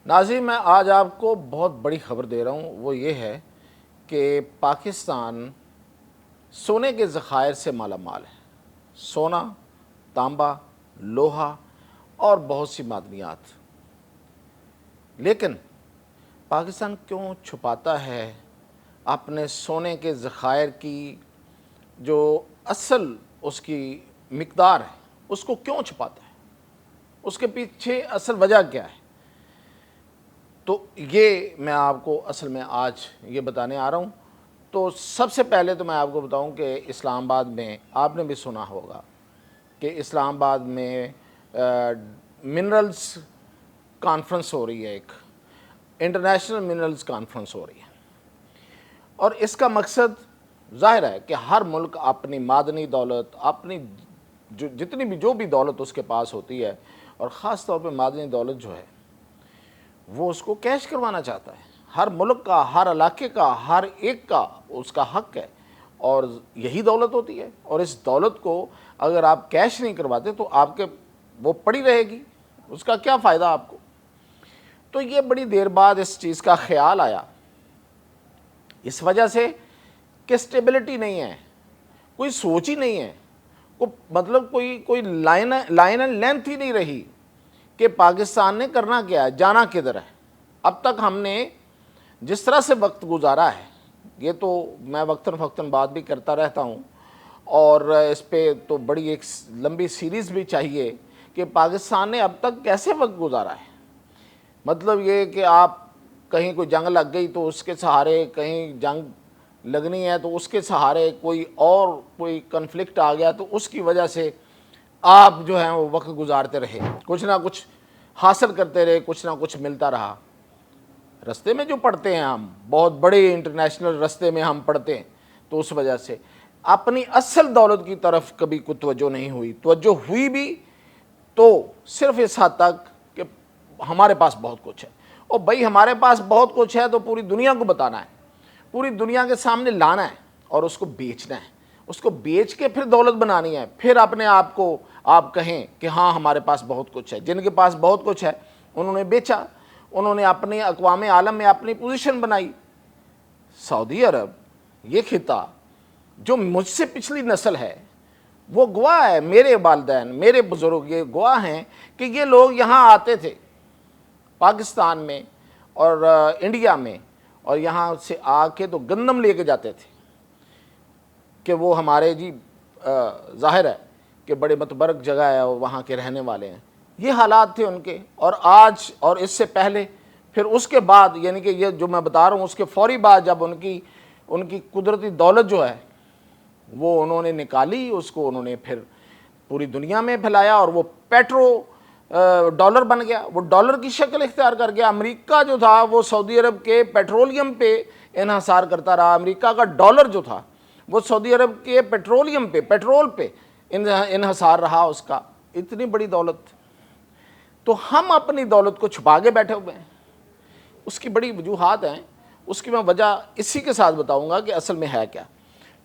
ناظرین، میں آج آپ کو بہت بڑی خبر دے رہا ہوں، وہ یہ ہے کہ پاکستان سونے کے ذخائر سے مالا مال ہے۔ سونا، تانبا، لوہا اور بہت سی معدنیات۔ لیکن پاکستان کیوں چھپاتا ہے اپنے سونے کے ذخائر کی جو اصل اس کی مقدار ہے، اس کو کیوں چھپاتا ہے؟ اس کے پیچھے اصل وجہ کیا ہے؟ تو یہ میں آپ کو اصل میں آج یہ بتانے آ رہا ہوں۔ تو سب سے پہلے تو میں آپ کو بتاؤں کہ اسلام آباد میں آپ نے بھی سنا ہوگا کہ اسلام آباد میں منرلز کانفرنس ہو رہی ہے، ایک انٹرنیشنل منرلز کانفرنس ہو رہی ہے، اور اس کا مقصد ظاہر ہے کہ ہر ملک اپنی معدنی دولت، اپنی جتنی بھی جو بھی دولت اس کے پاس ہوتی ہے، اور خاص طور پہ معدنی دولت جو ہے وہ اس کو کیش کروانا چاہتا ہے۔ ہر ملک کا، ہر علاقے کا، ہر ایک کا اس کا حق ہے، اور یہی دولت ہوتی ہے، اور اس دولت کو اگر آپ کیش نہیں کرواتے تو آپ کے وہ پڑی رہے گی، اس کا کیا فائدہ آپ کو؟ تو یہ بڑی دیر بعد اس چیز کا خیال آیا، اس وجہ سے کہ سٹیبلٹی نہیں ہے، کوئی سوچ ہی نہیں ہے، مطلب کوئی لائن اینڈ لینتھ ہی نہیں رہی کہ پاکستان نے کرنا کیا ہے، جانا کدھر ہے۔ اب تک ہم نے جس طرح سے وقت گزارا ہے، یہ تو میں وقتاً فوقتاً بات بھی کرتا رہتا ہوں، اور اس پہ تو بڑی ایک لمبی سیریز بھی چاہیے کہ پاکستان نے اب تک کیسے وقت گزارا ہے۔ مطلب یہ کہ آپ کہیں کوئی جنگ لگ گئی تو اس کے سہارے، کہیں جنگ لگنی ہے تو اس کے سہارے، کوئی کنفلکٹ آ گیا تو اس کی وجہ سے آپ جو ہیں وہ وقت گزارتے رہے، کچھ نہ کچھ حاصل کرتے رہے، کچھ نہ کچھ ملتا رہا۔ رستے میں جو پڑھتے ہیں ہم، بہت بڑے انٹرنیشنل رستے میں ہم پڑھتے ہیں، تو اس وجہ سے اپنی اصل دولت کی طرف کبھی کوئی توجہ نہیں ہوئی۔ توجہ ہوئی بھی تو صرف اس حد تک کہ ہمارے پاس بہت کچھ ہے، اور بھائی ہمارے پاس بہت کچھ ہے تو پوری دنیا کو بتانا ہے، پوری دنیا کے سامنے لانا ہے، اور اس کو بیچنا ہے، اس کو بیچ کے پھر دولت بنانی ہے، پھر اپنے آپ کو آپ کہیں کہ ہاں ہمارے پاس بہت کچھ ہے۔ جن کے پاس بہت کچھ ہے انہوں نے بیچا، انہوں نے اپنے اقوام عالم میں اپنی پوزیشن بنائی۔ سعودی عرب، یہ خطہ جو مجھ سے پچھلی نسل ہے وہ گواہ ہے، میرے والدین، میرے بزرگ یہ گواہ ہیں کہ یہ لوگ یہاں آتے تھے پاکستان میں اور انڈیا میں، اور یہاں سے آ کے تو گندم لے کے جاتے تھے کہ وہ ہمارے ظاہر ہے کہ بڑے متبرک جگہ ہے، وہاں کے رہنے والے ہیں۔ یہ حالات تھے ان کے، اور آج اور اس سے پہلے، پھر اس کے بعد، یعنی کہ یہ جو میں بتا رہا ہوں اس کے فوری بعد جب ان کی قدرتی دولت جو ہے وہ انہوں نے نکالی، اس کو انہوں نے پھر پوری دنیا میں پھیلایا، اور وہ ڈالر بن گیا، وہ ڈالر کی شکل اختیار کر گیا۔ امریکہ جو تھا وہ سعودی عرب کے پیٹرولیم پہ انحصار کرتا رہا، امریکہ کا ڈالر جو تھا وہ سعودی عرب کے پیٹرول پہ انحصار رہا اس کا۔ اتنی بڑی دولت، تو ہم اپنی دولت کو چھپا کے بیٹھے ہوئے ہیں۔ اس کی بڑی وجوہات ہیں، اس کی میں وجہ اسی کے ساتھ بتاؤں گا کہ اصل میں ہے کیا۔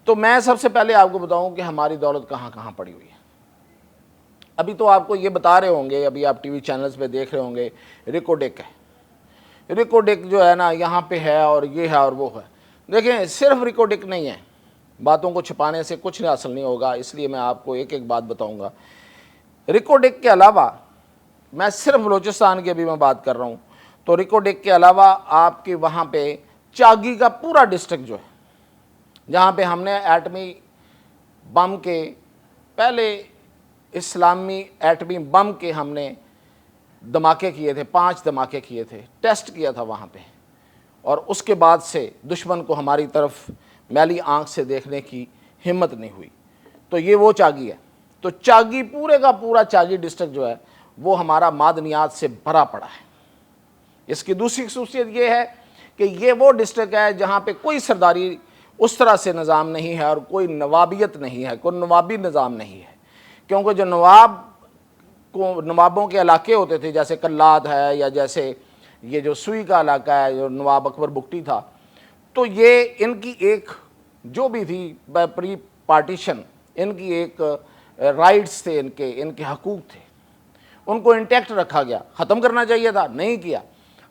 تو میں سب سے پہلے آپ کو بتاؤں کہ ہماری دولت کہاں کہاں پڑی ہوئی ہے۔ ابھی تو آپ کو یہ بتا رہے ہوں گے، ابھی آپ ٹی وی چینلز پہ دیکھ رہے ہوں گے، ریکوڈیک ہے، ریکوڈیک جو ہے نا یہاں پہ ہے، اور یہ ہے اور وہ ہے۔ دیکھیں، صرف ریکوڈیک نہیں ہے، باتوں کو چھپانے سے کچھ نہیں حاصل نہیں ہوگا، اس لیے میں آپ کو ایک ایک بات بتاؤں گا۔ ریکوڈیک کے علاوہ، میں صرف بلوچستان کی ابھی میں بات کر رہا ہوں، تو ریکوڈیک کے علاوہ آپ کے وہاں پہ چاگی کا پورا ڈسٹرکٹ جو ہے، جہاں پہ ہم نے ایٹمی بم کے پہلے اسلامی ایٹمی بم کے ہم نے دھماکے کیے تھے، 5 دھماکے کیے تھے، ٹیسٹ کیا تھا وہاں پہ، اور اس کے بعد سے دشمن کو ہماری طرف میلی آنکھ سے دیکھنے کی ہمت نہیں ہوئی۔ تو یہ وہ چاگی ہے۔ تو چاگی پورے کا پورا چاگی ڈسٹرکٹ جو ہے وہ ہمارا معدنیات سے بھرا پڑا ہے۔ اس کی دوسری خصوصیت یہ ہے کہ یہ وہ ڈسٹرکٹ ہے جہاں پہ کوئی سرداری اس طرح سے نظام نہیں ہے، اور کوئی نوابیت نہیں ہے، کوئی نوابی نظام نہیں ہے، کیونکہ جو نوابوں کے علاقے ہوتے تھے، جیسے کلات ہے، یا جیسے یہ جو سوئی کا علاقہ ہے جو نواب اکبر بگٹی تھا، تو یہ ان کی ایک جو بھی تھی پری پارٹیشن، ان کی ایک رائٹس تھے، ان کے حقوق تھے، ان کو انٹیکٹ رکھا گیا۔ ختم کرنا چاہیے تھا، نہیں کیا۔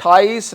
28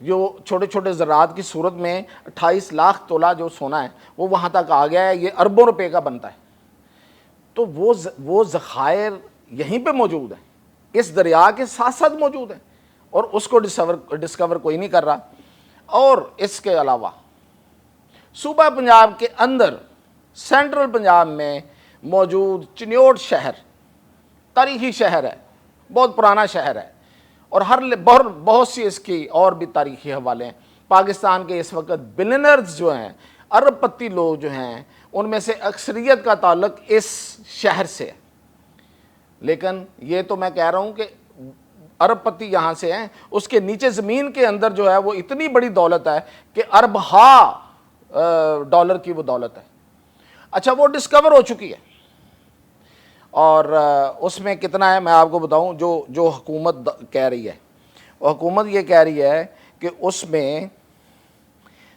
جو چھوٹے چھوٹے زراعت کی صورت میں 28 لاکھ تولہ جو سونا ہے وہ وہاں تک آ گیا ہے، یہ اربوں روپے کا بنتا ہے۔ تو وہ ذخائر یہیں پہ موجود ہیں، اس دریا کے ساتھ ساتھ موجود ہیں، اور اس کو ڈسکور کوئی نہیں کر رہا۔ اور اس کے علاوہ صوبہ پنجاب کے اندر سینٹرل پنجاب میں موجود چنیوٹ شہر تاریخی شہر ہے، بہت پرانا شہر ہے، اور بہت سی اس کی اور بھی تاریخی حوالے ہیں۔ پاکستان کے اس وقت بلینرز جو ہیں، ارب پتی لوگ جو ہیں، ان میں سے اکثریت کا تعلق اس شہر سے ہے۔ لیکن یہ تو میں کہہ رہا ہوں کہ ارب پتی یہاں سے ہیں، اس کے نیچے زمین کے اندر جو ہے وہ اتنی بڑی دولت ہے کہ اربہا ڈالر کی وہ دولت ہے۔ اچھا، وہ ڈسکور ہو چکی ہے، اور اس میں کتنا ہے میں آپ کو بتاؤں۔ جو حکومت کہہ رہی ہے، وہ حکومت یہ کہہ رہی ہے کہ اس میں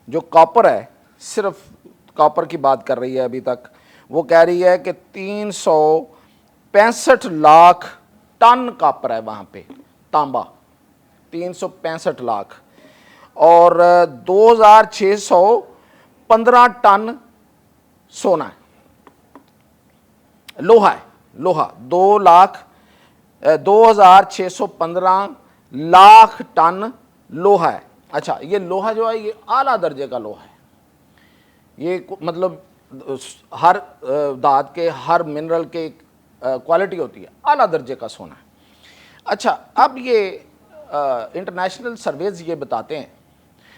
جو کاپر ہے، صرف کاپر کی بات کر رہی ہے ابھی تک، وہ کہہ رہی ہے کہ 365 لاکھ ٹن کاپر ہے وہاں پہ، تانبا 365 لاکھ، اور 2615 ٹن سونا ہے، لوہا ہے، لوہا 2615 لاکھ ٹن لوہا ہے۔ اچھا، یہ لوہا جو ہے یہ اعلیٰ درجے کا لوہا ہے، یہ مطلب ہر دھات کے ہر منرل کے کوالٹی ہوتی ہے، اعلیٰ درجے کا سونا ہے۔ اچھا، اب یہ انٹرنیشنل سرویز یہ بتاتے ہیں،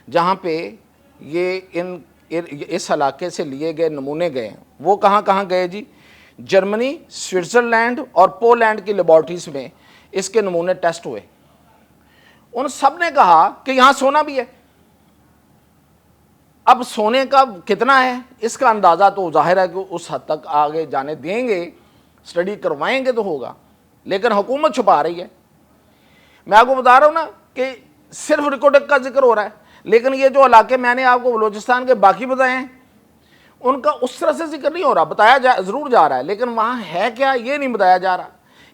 جہاں پہ یہ اس علاقے سے لیے گئے نمونے گئے ہیں، وہ کہاں کہاں گئے جی؟ جرمنی، سوئٹزرلینڈ اور پولینڈ کی لیبارٹریز میں اس کے نمونے ٹیسٹ ہوئے۔ ان سب نے کہا کہ یہاں سونا بھی ہے۔ اب سونے کا کتنا ہے اس کا اندازہ تو ظاہر ہے کہ اس حد تک آگے جانے دیں گے، اسٹڈی کروائیں گے تو ہوگا، لیکن حکومت چھپا رہی ہے۔ میں آپ کو بتا رہا ہوں نا کہ صرف ریکارڈک کا ذکر ہو رہا ہے، لیکن یہ جو علاقے میں نے آپ کو بلوچستان کے باقی بتائے ہیں، ان کا اس طرح سے ذکر نہیں ہو رہا، بتایا ضرور جا رہا ہے، لیکن وہاں ہے کیا یہ نہیں بتایا جا رہا۔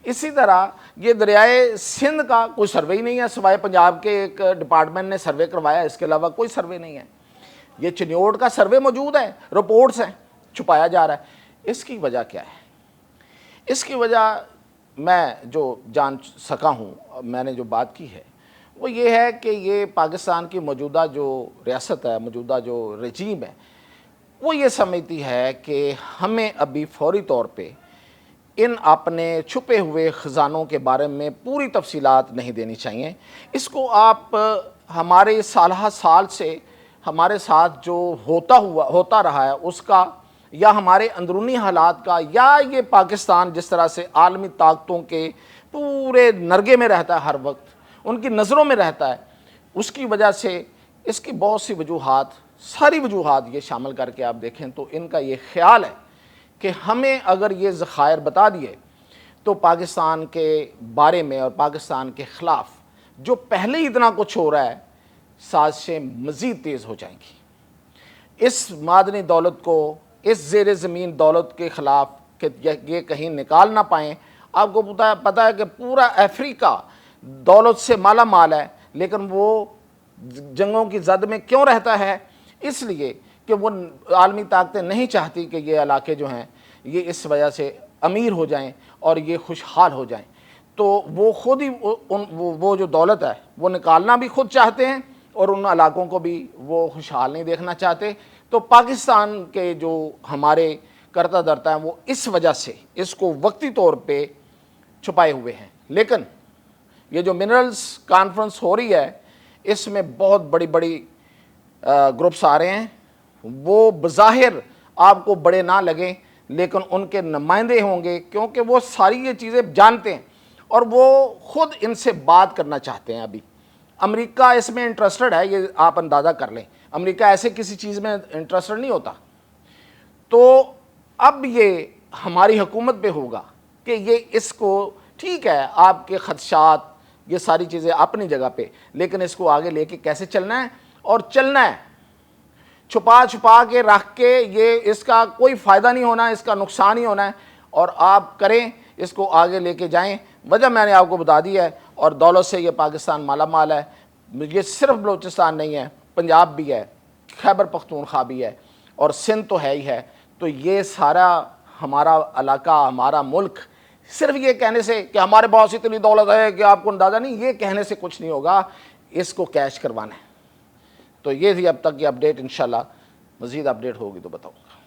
اسی طرح یہ دریائے سندھ کا کوئی سروے ہی نہیں ہے، سوائے پنجاب کے ایک ڈپارٹمنٹ نے سروے کروایا، اس کے علاوہ کوئی سروے نہیں ہے۔ یہ چنیوٹ کا سروے موجود ہے، رپورٹس ہیں، چھپایا جا رہا ہے۔ اس کی وجہ کیا ہے؟ اس کی وجہ میں جو جان سکا ہوں، میں نے جو بات کی ہے، وہ یہ ہے کہ یہ پاکستان کی موجودہ جو ریاست ہے، موجودہ جو رجیم ہے، وہ یہ سمجھتی ہے کہ ہمیں ابھی فوری طور پہ ان اپنے چھپے ہوئے خزانوں کے بارے میں پوری تفصیلات نہیں دینی چاہیے۔ اس کو آپ ہمارے سالہ سال سے ہمارے ساتھ جو ہوتا رہا ہے اس کا، یا ہمارے اندرونی حالات کا، یا یہ پاکستان جس طرح سے عالمی طاقتوں کے پورے نرگے میں رہتا ہے، ہر وقت ان کی نظروں میں رہتا ہے، اس کی وجہ سے اس کی بہت سی وجوہات، ساری وجوہات یہ شامل کر کے آپ دیکھیں تو ان کا یہ خیال ہے کہ ہمیں اگر یہ ذخائر بتا دیے تو پاکستان کے بارے میں اور پاکستان کے خلاف جو پہلے ہی اتنا کچھ ہو رہا ہے، سازشیں مزید تیز ہو جائیں گی۔ اس معدنی دولت کو، اس زیر زمین دولت کے خلاف کہ یہ کہیں نکال نہ پائیں۔ آپ کو پتہ ہے کہ پورا افریقہ دولت سے مالا مال ہے، لیکن وہ جنگوں کی زد میں کیوں رہتا ہے؟ اس لیے کہ وہ عالمی طاقتیں نہیں چاہتی کہ یہ علاقے جو ہیں یہ اس وجہ سے امیر ہو جائیں اور یہ خوشحال ہو جائیں، تو وہ خود ہی وہ جو دولت ہے وہ نکالنا بھی خود چاہتے ہیں، اور ان علاقوں کو بھی وہ خوشحال نہیں دیکھنا چاہتے۔ تو پاکستان کے جو ہمارے کرتا دھرتا ہیں وہ اس وجہ سے اس کو وقتی طور پہ چھپائے ہوئے ہیں۔ لیکن یہ جو منرلز کانفرنس ہو رہی ہے، اس میں بہت بڑی بڑی گروپس آ رہے ہیں، وہ بظاہر آپ کو بڑے نہ لگیں، لیکن ان کے نمائندے ہوں گے، کیونکہ وہ ساری یہ چیزیں جانتے ہیں اور وہ خود ان سے بات کرنا چاہتے ہیں۔ ابھی امریکہ اس میں انٹرسٹڈ ہے، یہ آپ اندازہ کر لیں، امریکہ ایسے کسی چیز میں انٹرسٹڈ نہیں ہوتا۔ تو اب یہ ہماری حکومت پہ ہوگا کہ یہ اس کو، ٹھیک ہے آپ کے خدشات، یہ ساری چیزیں اپنی جگہ پہ، لیکن اس کو آگے لے کے کیسے چلنا ہے، اور چلنا ہے چھپا کے رکھ کے، یہ اس کا کوئی فائدہ نہیں ہونا، اس کا نقصان ہی ہونا ہے، اور آپ کریں اس کو آگے لے کے جائیں۔ وجہ میں نے آپ کو بتا دی ہے، اور دولت سے یہ پاکستان مالا مال ہے، یہ صرف بلوچستان نہیں ہے، پنجاب بھی ہے، خیبر پختونخوا بھی ہے اور سندھ تو ہے ہی ہے. تو یہ سارا ہمارا علاقہ، ہمارا ملک صرف یہ کہنے سے کہ ہمارے پاس اتنی دولت ہے کہ آپ کو اندازہ نہیں، یہ کہنے سے کچھ نہیں ہوگا، اس کو کیش کروانا ہے. تو یہ تھی اب تک کی اپڈیٹ. انشاءاللہ مزید اپڈیٹ ہوگی تو بتاؤں گا.